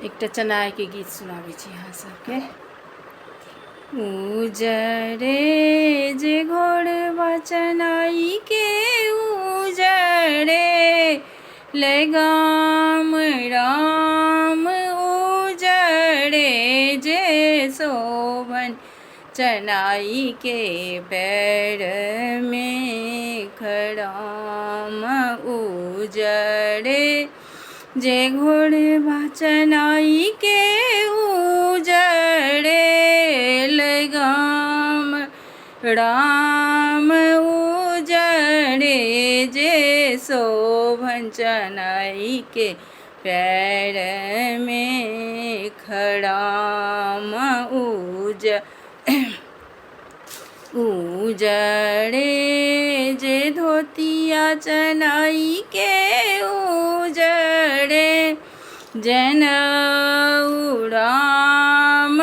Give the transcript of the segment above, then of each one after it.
एक चनाय के गीत सुनाबे छी अहाँ सबके। उजड़े जे घोड़वा चनाई के उजड़े लगाम राम उजड़े जे शोभन चनाई के पैर में खड़ाम उजड़े जे घोड़वा चनाई के उजड़े लगाम राम उजड़े जे शोभन चनाई के पैर में खड़ाम उजड़े जे धोतिया चनाई के उजड़े जनऊ राम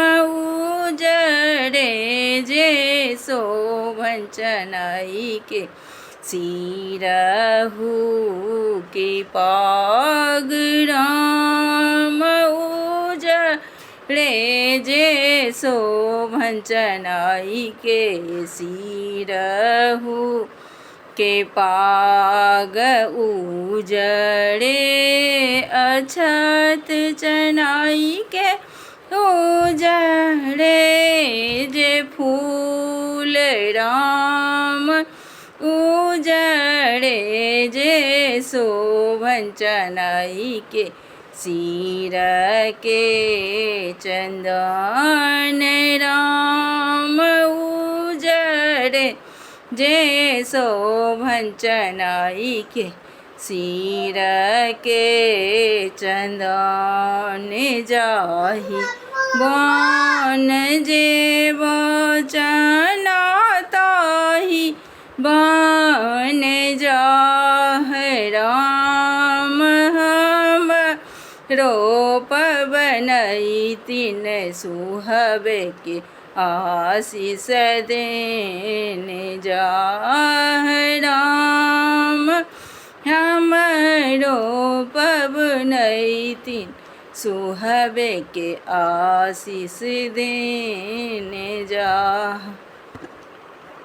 उजड़े जे शोभन चनाई के सिरहु के पाग राम उजड़े जे शोभन चनाई के सिरहु के पाग उजड़े अछत चनाई के उजड़े जे फूल राम उजड़े जे शोभन चनाई के सिर के चंदन राम उजड़े जे शोभन चनाई के सिर के चंदन जाहि बन जे बचना ताहि बन जाह राम हम रोप बनई तीन सुहबे के आशीष देने जाह राम हम रोप बनई तीन सुहबे के आशीष देने जा।